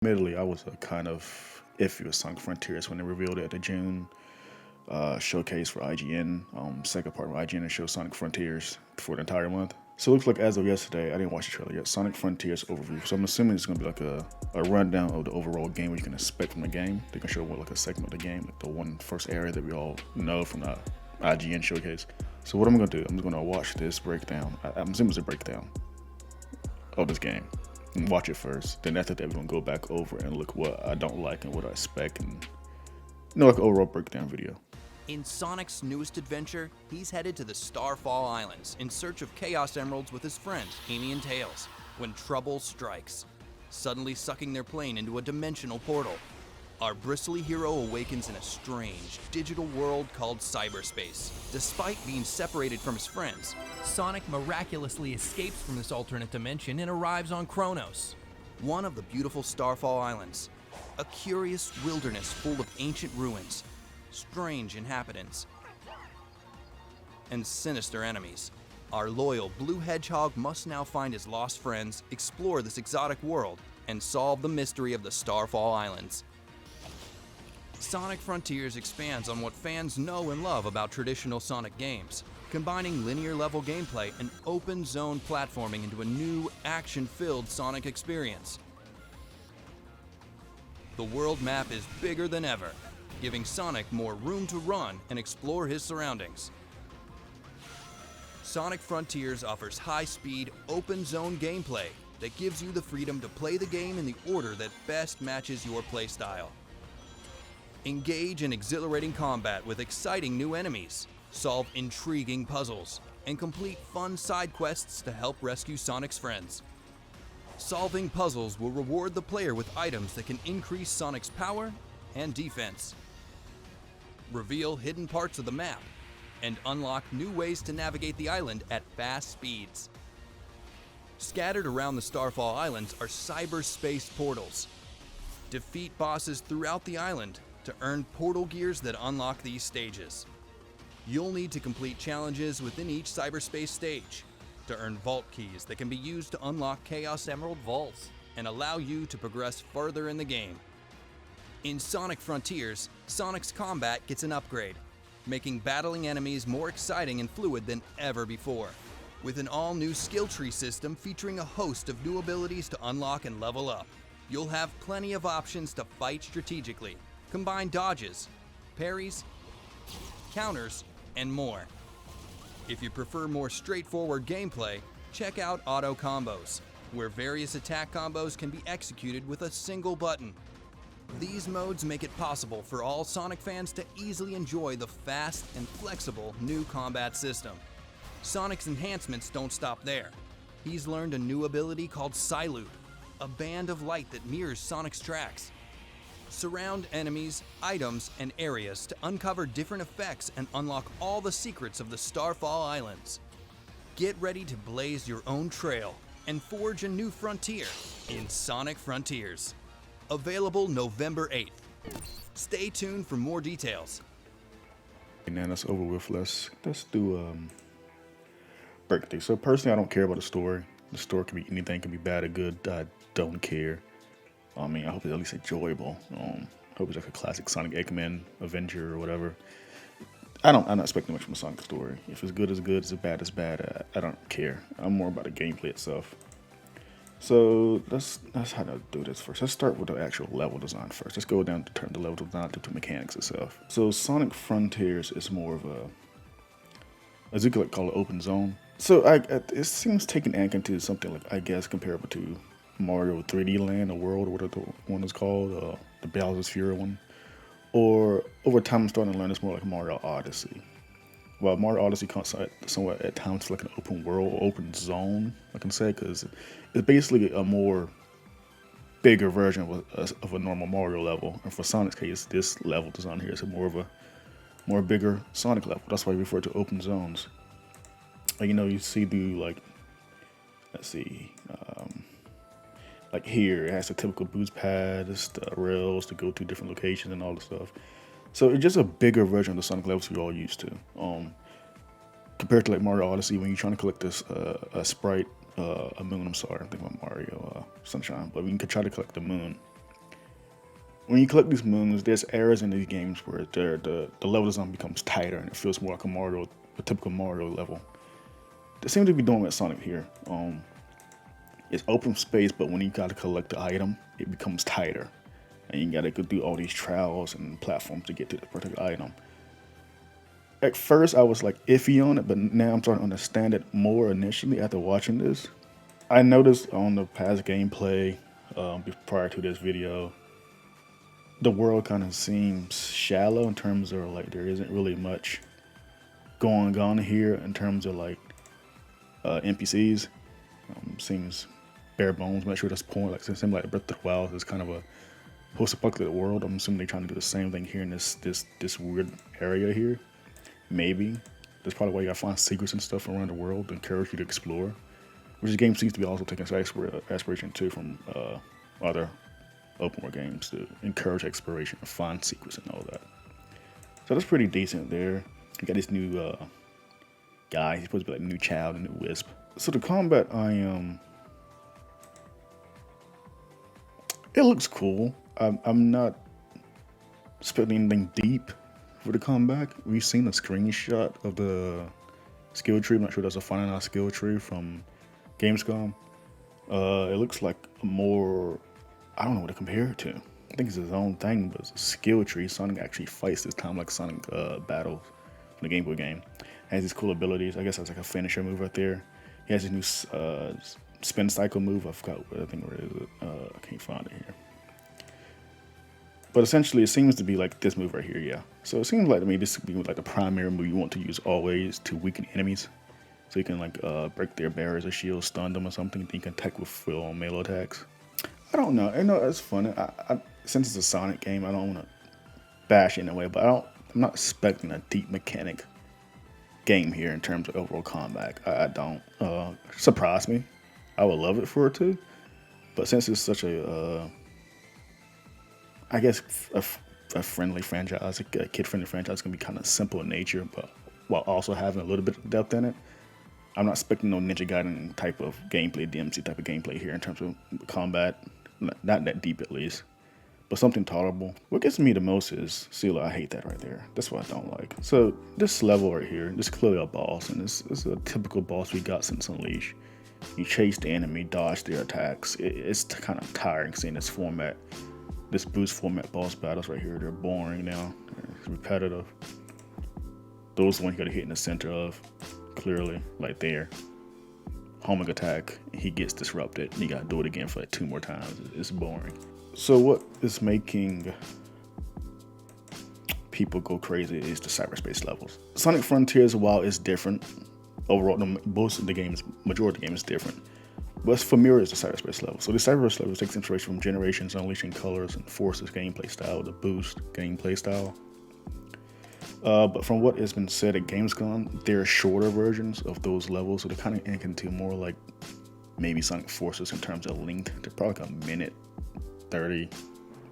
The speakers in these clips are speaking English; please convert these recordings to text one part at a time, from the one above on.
Admittedly, I was kind of iffy with Sonic Frontiers when they revealed it at the June showcase for IGN. Second part of IGN and show Sonic Frontiers for the entire month. So it looks like as of yesterday, I didn't watch the trailer yet. Sonic Frontiers overview. So I'm assuming it's gonna be like a rundown of the overall game, what you can expect from the game. They can show what like a segment of the game, like the one first area that we all know from the IGN showcase. So what I'm gonna do, I'm just gonna watch this breakdown. I'm assuming it's a breakdown of this game. And watch it first. Then after that, we're gonna go back over and look what I don't like and what I expect, and like an overall breakdown video. In Sonic's newest adventure, he's headed to the Starfall Islands in search of Chaos Emeralds with his friends, Amy and Tails, when trouble strikes, suddenly sucking their plane into a dimensional portal. Our bristly hero awakens in a strange, digital world called Cyberspace. Despite being separated from his friends, Sonic miraculously escapes from this alternate dimension and arrives on Kronos, one of the beautiful Starfall Islands, a curious wilderness full of ancient ruins, strange inhabitants, and sinister enemies. Our loyal Blue Hedgehog must now find his lost friends, explore this exotic world, and solve the mystery of the Starfall Islands. Sonic Frontiers expands on what fans know and love about traditional Sonic games, combining linear level gameplay and open zone platforming into a new action-filled Sonic experience. The world map is bigger than ever, giving Sonic more room to run and explore his surroundings. Sonic Frontiers offers high-speed, open-zone gameplay that gives you the freedom to play the game in the order that best matches your playstyle. Engage in exhilarating combat with exciting new enemies, solve intriguing puzzles, and complete fun side quests to help rescue Sonic's friends. Solving puzzles will reward the player with items that can increase Sonic's power and defense, reveal hidden parts of the map, and unlock new ways to navigate the island at fast speeds. Scattered around the Starfall Islands are cyberspace portals. Defeat bosses throughout the island to earn portal gears that unlock these stages. You'll need to complete challenges within each cyberspace stage to earn vault keys that can be used to unlock Chaos Emerald vaults and allow you to progress further in the game. In Sonic Frontiers, Sonic's combat gets an upgrade, making battling enemies more exciting and fluid than ever before. With an all-new skill tree system featuring a host of new abilities to unlock and level up, you'll have plenty of options to fight strategically, combine dodges, parries, counters, and more. If you prefer more straightforward gameplay, check out Auto Combos, where various attack combos can be executed with a single button. These modes make it possible for all Sonic fans to easily enjoy the fast and flexible new combat system. Sonic's enhancements don't stop there. He's learned a new ability called Psyloop, a band of light that mirrors Sonic's tracks. Surround enemies, items, and areas to uncover different effects and unlock all the secrets of the Starfall Islands. Get ready to blaze your own trail and forge a new frontier in Sonic Frontiers. Available November 8th. Stay tuned for more details. And now that's over with. Let's do breakthrough. So personally, I don't care about the story. The story can be anything, can be bad or good. I don't care. I mean, I hope it's at least enjoyable. Hope it's like a classic Sonic Eggman adventure or whatever. I'm not expecting much from a Sonic story. If it's good, it's good. If it's bad, it's bad. I don't care. I'm more about the gameplay itself. So that's how to do this first. Let's start with the actual level design first. Let's go down to turn the level design to the mechanics itself. So Sonic Frontiers is more of a, as you could call it, open zone. So it seems taking Anakin to something like, I guess, comparable to Mario 3D Land, or World, or whatever the one is called, the Bowser's Fury one. Or over time, I'm starting to learn it's more like Mario Odyssey. Well, Mario Odyssey comes somewhat at times like an open world, open zone, I can say, because it's basically a more bigger version of a normal Mario level. And for Sonic's case, this level design here is more of a more bigger Sonic level. That's why we refer to open zones. You see like here, it has the typical boost pads, the rails to go to different locations and all the stuff. So it's just a bigger version of the Sonic levels we're all used to. Compared to like Mario Odyssey, when you're trying to collect this a sprite, a moon. I'm sorry, I'm thinking about Mario Sunshine, but we can try to collect the moon. when you collect these moons, there's areas in these games where the level design becomes tighter and it feels more like a typical Mario level. They seem to be doing with Sonic here. It's open space, but when you gotta collect the item, it becomes tighter, and you gotta go through all these trials and platforms to get to the particular item. At first, I was like iffy on it, but now I'm starting to understand it more initially after watching this. I noticed on the past gameplay prior to this video, the world kind of seems shallow in terms of like there isn't really much going on here in terms of like NPCs. Seems bare bones. I'm not sure that's the point. Like it seems like Breath of the Wild is kind of a post-apocalyptic world. I'm assuming they're trying to do the same thing here in this weird area here. Maybe that's probably why you gotta find secrets and stuff around the world to encourage you to explore. Which the game seems to be also taking some aspiration too from other open world games to encourage exploration and find secrets and all that. So that's pretty decent there. You got this new guy. He's supposed to be like new child, a new wisp. So the combat, it looks cool. I'm not expecting anything deep for the combat. We've seen a screenshot of the skill tree. I'm not sure that's a finite skill tree from Gamescom. It looks like more, I don't know what to compare it to. I think it's his own thing, but it's a skill tree. Sonic actually fights this time like Sonic battles from the Game Boy game. Has these cool abilities. I guess that's like a finisher move right there. He has his new spin cycle move. I forgot what I think where is it. I can't find it here. But essentially, it seems to be like this move right here, yeah. So it seems like to me this would be like the primary move you want to use always to weaken enemies. So you can like break their barriers or shields, stun them or something. Then you can attack with full melee attacks. I don't know. I know it's fun. Since it's a Sonic game, I don't want to bash it in a way, but I'm not expecting a deep mechanic game here in terms of overall combat. I don't. Surprise me. I would love it for it to, but since it's such a, I guess a friendly franchise, a kid-friendly franchise, it's gonna be kind of simple in nature, but while also having a little bit of depth in it. I'm not expecting no Ninja Gaiden type of gameplay, DMC type of gameplay here in terms of combat. Not that deep at least, but something tolerable. What gets me the most is, see, I hate that right there. That's what I don't like. So this level right here, this is clearly a boss, and this is a typical boss we got since Unleash. You chase the enemy, dodge their attacks. It's kind of tiring seeing this format, this boost format boss battles right here. They're boring now. It's repetitive. Those are the ones you gotta hit in the center of, clearly, like there. Homing attack, he gets disrupted, and you gotta do it again for like 2 more times. It's boring. So what is making people go crazy is the cyberspace levels. Sonic Frontiers, while it's different, overall, most of the games, majority of the game is different, but it's familiar as the cyberspace level. So the cyberspace level takes inspiration from Generations, Unleashing Colors, and Force's gameplay style, the boost gameplay style. But from what has been said at Gamescom, there are shorter versions of those levels, so they're kind of akin to more like maybe Sonic Forces in terms of length. They're probably like a minute 30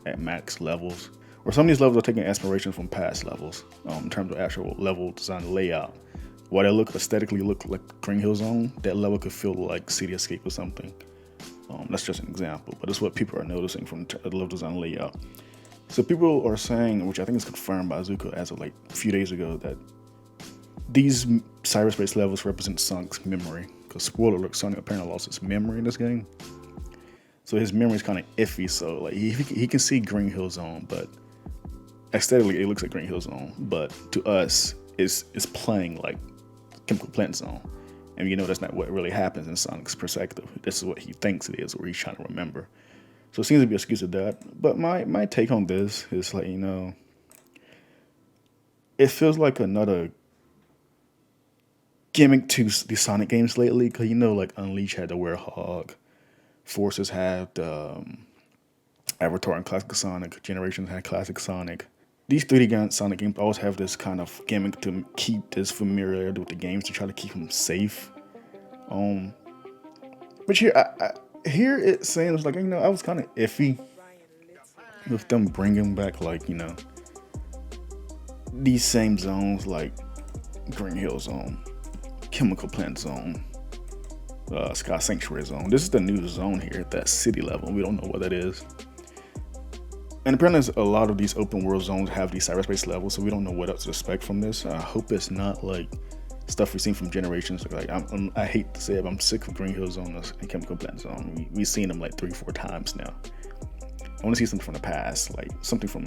at max levels. Or some of these levels are taking inspiration from past levels in terms of actual level design layout. While they aesthetically look like Green Hill Zone, that level could feel like City Escape or something. That's just an example, but it's what people are noticing from the level design layout. So people are saying, which I think is confirmed by Zuko as of like a few days ago, that these cyberspace levels represent Sonic's memory. Because spoiler alert, Sonic apparently lost his memory in this game. So his memory is kind of iffy. So like he can see Green Hill Zone, but aesthetically it looks like Green Hill Zone. But to us, it's playing like Chemical Plant Zone. And you know that's not what really happens in Sonic's perspective. This is what he thinks it is, or he's trying to remember. So it seems to be an excuse of that. But my take on this is like, it feels like another gimmick to the Sonic games lately. Because like Unleash had the Werehog, Forces had Avatar and Classic Sonic, Generations had Classic Sonic. These 3D Sonic games always have this kind of gimmick to keep this familiarity with the games, to try to keep them safe. But here it seems like, I was kind of iffy with them bringing back like, these same zones like Green Hill Zone, Chemical Plant Zone, Sky Sanctuary Zone. This is the new zone here at that city level. We don't know what that is. And apparently a lot of these open world zones have these cyberspace levels, so we don't know what else to expect from this. I hope it's not like stuff we've seen from generations. Like I hate to say it, but I'm sick of Green Hill Zone and Chemical Plant Zone. We've seen them like 3-4 times now. I want to see something from the past, like something from,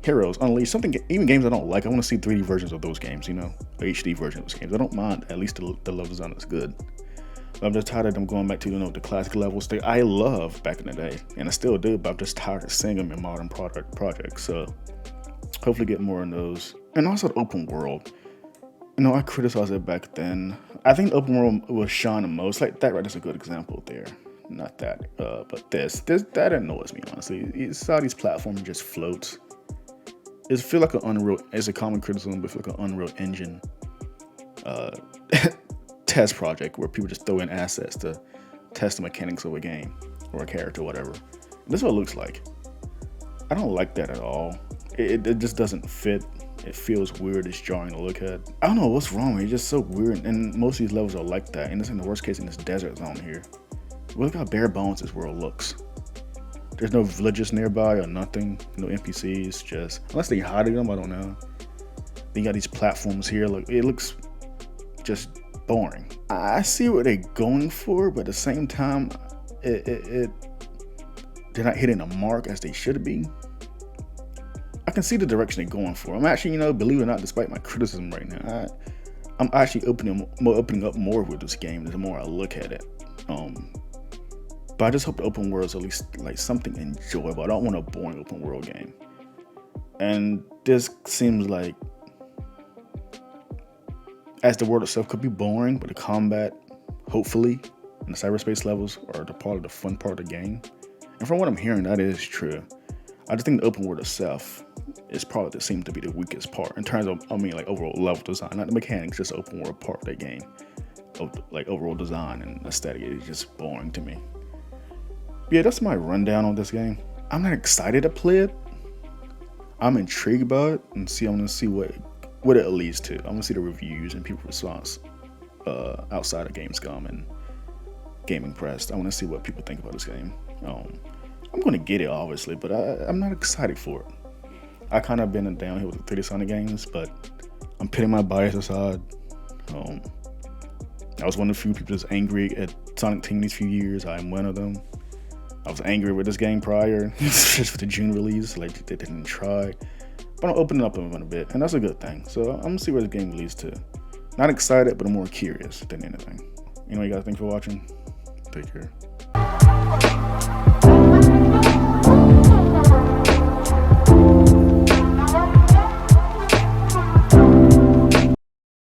Heroes, Unleashed, something, even games I don't like. I want to see 3D versions of those games, or HD version of those games. I don't mind, at least the level design is good. But I'm just tired of them going back to, the classic levels that I loved back in the day, and I still do, but I'm just tired of seeing them in modern projects. So hopefully get more in those. And also the open world. I criticized it back then. I think the open world was shine the most. Like that, right? That's a good example there. Not that, but that annoys me, honestly. It's how these platforms just floats. It feel like an Unreal, it's a common criticism, but it feel like an Unreal Engine test project where people just throw in assets to test the mechanics of a game or a character or whatever. This is what it looks like. I don't like that at all. It just doesn't fit. It feels weird. It's jarring to look at. I don't know what's wrong with it. It's just so weird. And most of these levels are like that. And it's in the worst case in this desert zone here. Look how bare bones this world looks. There's no villages nearby or nothing. No NPCs, just, unless they hide them, I don't know. Then you got these platforms here. Look, it looks just boring. I see what they're going for, but at the same time, they're not hitting a mark as they should be. I can see the direction they're going for. I'm actually, believe it or not, despite my criticism right now, I'm actually opening up more with this game the more I look at it. But I just hope the open world is at least like something enjoyable. I don't want a boring open world game. And this seems like, as the world itself could be boring, but the combat, hopefully, and the cyberspace levels are the part of the fun part of the game. And from what I'm hearing, that is true. I just think the open world itself is probably that seems to be the weakest part in terms of, overall level design, not the mechanics, just the open world part of that game. Like overall design and aesthetic is just boring to me. Yeah, that's my rundown on this game. I'm not excited to play it. I'm intrigued by it and I want to see what it leads to. I want to see the reviews and people's response outside of Gamescom and Gaming Press. I want to see what people think about this game. I'm going to get it, obviously, but I'm not excited for it. I kind of been downhill with the 3D Sonic games, but I'm putting my bias aside. I was one of the few people that's angry at Sonic Team these few years. I am one of them. I was angry with this game prior, just with the June release, like they didn't try. But I'm opening up a bit, and that's a good thing. So I'm gonna see where the game leads to. Not excited, but I'm more curious than anything. You guys, thanks for watching. Take care.